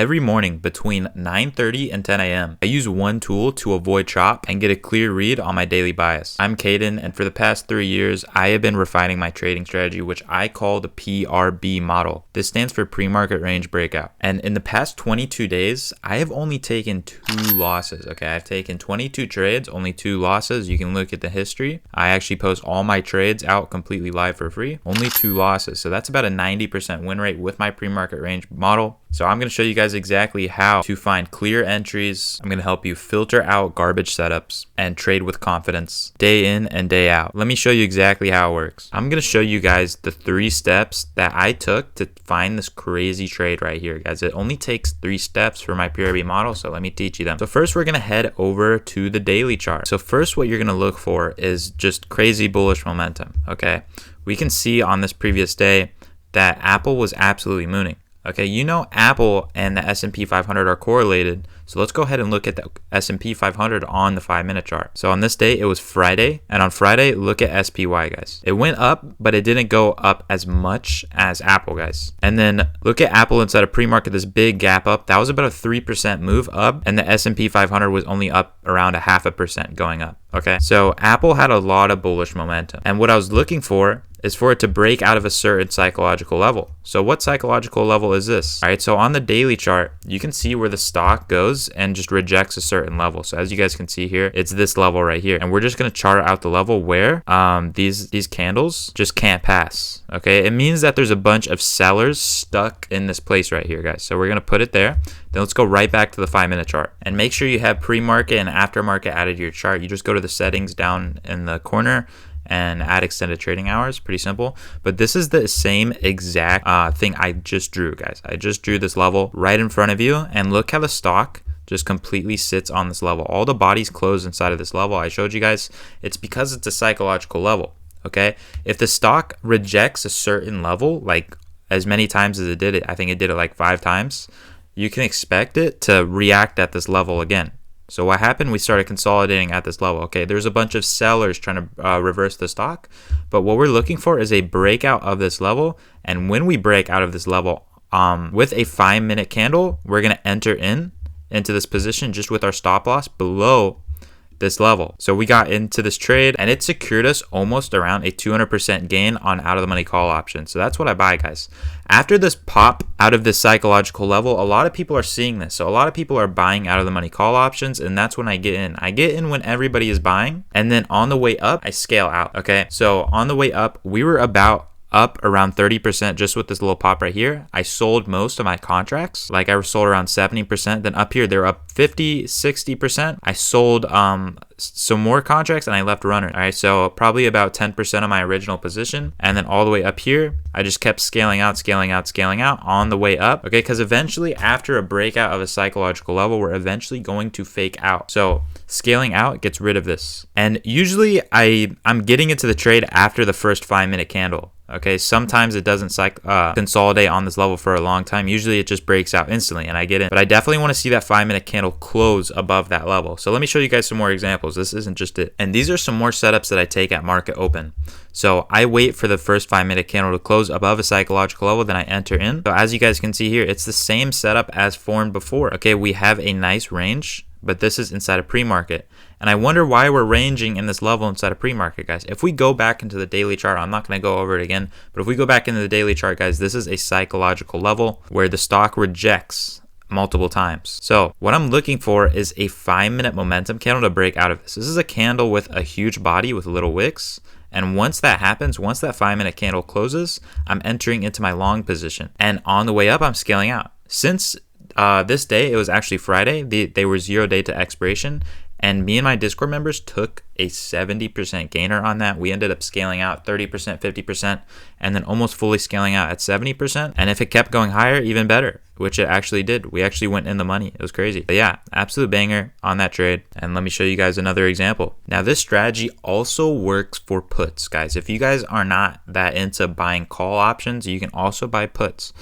Every morning between 9:30 and 10 a.m., I use one tool to avoid chop and get a clear read on my daily bias. I'm Caden, and for the past 3 years, I have been refining my trading strategy, which I call the PRB model. This stands for pre-market range breakout. And in the past 22 days, I have only taken 2 losses. Okay, I've taken 22 trades, only 2 losses. You can look at the history. I actually post all my trades out completely live for free. Only 2 losses. So that's about a 90% win rate with my pre-market range model. So I'm going to show you guys exactly how to find clear entries. I'm going to help you filter out garbage setups and trade with confidence day in and day out. Let me show you exactly how it works. I'm going to show you guys the 3 steps that I took to find this crazy trade right here, guys. It only takes 3 steps for my PRB model, so let me teach you them. So first, we're going to head over to the daily chart. So first, what you're going to look for is just crazy bullish momentum, okay? We can see on this previous day that Apple was absolutely mooning. Okay, you know Apple and the S&P 500 are correlated, so let's go ahead and look at the S&P 500 on the 5-minute chart. So on this day, it was Friday, and on Friday, look at SPY, guys. It went up, but it didn't go up as much as Apple, guys. And then look at Apple inside of pre-market, this big gap up. That was about a 3% move up, and the S&P 500 was only up around 0.5% going up. Okay, so Apple had a lot of bullish momentum, and what I was looking for is for it to break out of a certain psychological level. So what psychological level is this? All right, so on the daily chart, you can see where the stock goes and just rejects a certain level. So as you guys can see here, it's this level right here. And we're just gonna chart out the level where these candles just can't pass, okay? It means that there's a bunch of sellers stuck in this place right here, guys. So we're gonna put it there. Then let's go right back to the 5-minute chart. And make sure you have pre-market and aftermarket added to your chart. You just go to the settings down in the corner and add extended trading hours. Pretty simple. But this is the same exact thing I just drew, guys. I just drew this level right in front of you, and look how the stock just completely sits on this level. All the bodies close inside of this level. I showed you guys it's because it's a psychological level, okay? If the stock rejects a certain level, like as many times as it did it, I think it did it like 5 times, you can expect it to react at this level again. So what happened? We started consolidating at this level. Okay, there's a bunch of sellers trying to reverse the stock, but what we're looking for is a breakout of this level. And when we break out of this level, with a 5-minute candle, we're gonna enter into this position just with our stop loss below this level. So we got into this trade, and it secured us almost around a 200% gain on out of the money call option. So that's what I buy, guys. After this pop out of this psychological level, a lot of people are seeing this. So a lot of people are buying out of the money call options, and that's when I get in. I get in when everybody is buying, and then on the way up, I scale out, okay? So on the way up, we were about up around 30% just with this little pop right here. I sold most of my contracts. Like I sold around 70%. Then up here, they're up 50, 60%. I sold some more contracts and I left runner. All right, so probably about 10% of my original position. And then all the way up here, I just kept scaling out, scaling out, scaling out on the way up. Okay, because eventually after a breakout of a psychological level, we're eventually going to fake out. So scaling out gets rid of this. And usually I'm getting into the trade after the first 5-minute candle. Okay, sometimes it doesn't consolidate on this level for a long time. Usually it just breaks out instantly and I get in. But I definitely want to see that 5-minute candle close above that level. So let me show you guys some more examples. This isn't just it. And these are some more setups that I take at market open. So I wait for the first 5-minute candle to close above a psychological level, then I enter in. So as you guys can see here, it's the same setup as formed before. Okay, we have a nice range, but this is inside of pre-market. And I wonder why we're ranging in this level inside of pre-market, guys. If we go back into the daily chart, I'm not going to go over it again, but if we go back into the daily chart, guys, this is a psychological level where the stock rejects multiple times. So what I'm looking for is a 5-minute momentum candle to break out of this. This is a candle with a huge body with little wicks. And once that happens, once that 5-minute candle closes, I'm entering into my long position. And on the way up, I'm scaling out. Since this day, it was actually Friday, they were 0 day to expiration. And me and my Discord members took a 70% gainer on that. We ended up scaling out 30%, 50%, and then almost fully scaling out at 70%. And if it kept going higher, even better, which it actually did. We actually went in the money. It was crazy. But yeah, absolute banger on that trade. And let me show you guys another example. Now, this strategy also works for puts, guys. If you guys are not that into buying call options, you can also buy puts.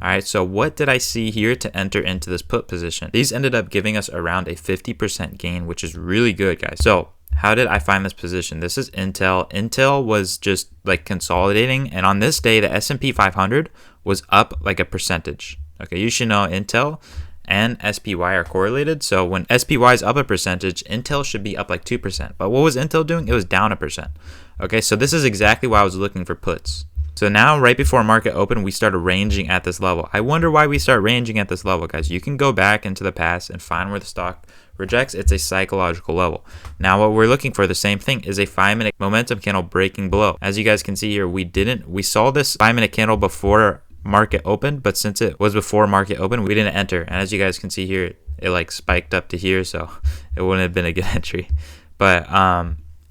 All right, so what did I see here to enter into this put position? These ended up giving us around a 50% gain, which is really good, guys. So how did I find this position? This is Intel. Intel was just like consolidating, and on this day, the S&P 500 was up like a percentage. Okay, you should know Intel and SPY are correlated. So when SPY is up a percentage, Intel should be up like 2%. But what was Intel doing? It was down a percent. Okay, so this is exactly why I was looking for puts. So now, right before market open, we started ranging at this level. I wonder why we start ranging at this level, guys. You can go back into the past and find where the stock rejects. It's a psychological level. Now, what we're looking for, the same thing, is a 5-minute momentum candle breaking below. As you guys can see here, we saw this 5-minute candle before market opened, but since it was before market open, we didn't enter. And as you guys can see here, it like spiked up to here, so it wouldn't have been a good entry. But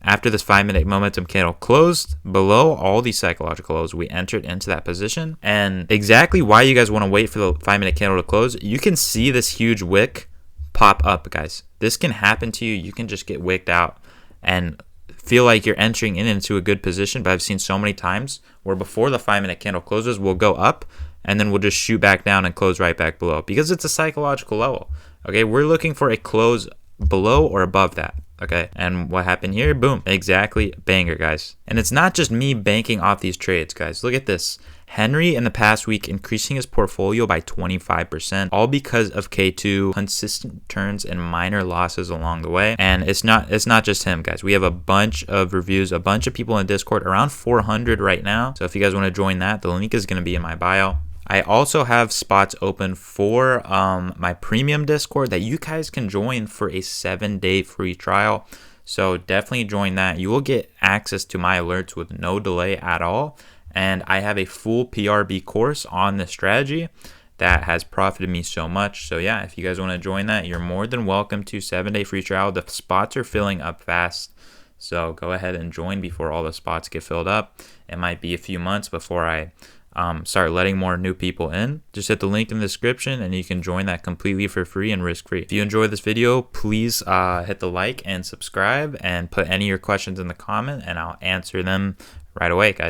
after this 5-minute momentum candle closed below all these psychological lows, we entered into that position. And exactly why you guys want to wait for the 5-minute candle to close, you can see this huge wick pop up, guys. This can happen to you. You can just get wicked out and feel like you're entering into a good position. But I've seen so many times where before the 5-minute candle closes, we'll go up and then we'll just shoot back down and close right back below, because it's a psychological level. Okay, we're looking for a close below or above that. Okay, and what happened here? Boom, exactly, banger, guys. And it's not just me banking off these trades, guys. Look at this. Henry in the past week increasing his portfolio by 25%, all because of K2, consistent turns and minor losses along the way. And it's not just him, guys. We have a bunch of reviews, a bunch of people in Discord, around 400 right now. So if you guys want to join that, the link is going to be in my bio. I also have spots open for my premium Discord that you guys can join for a 7-day free trial. So definitely join that. You will get access to my alerts with no delay at all. And I have a full PRB course on this strategy that has profited me so much. So yeah, if you guys want to join that, you're more than welcome to. 7-day free trial. The spots are filling up fast. So go ahead and join before all the spots get filled up. It might be a few months before I start letting more new people in. Just hit the link in the description and you can join that completely for free and risk-free. If you enjoyed this video, please hit the like and subscribe and put any of your questions in the comment and I'll answer them right away, guys.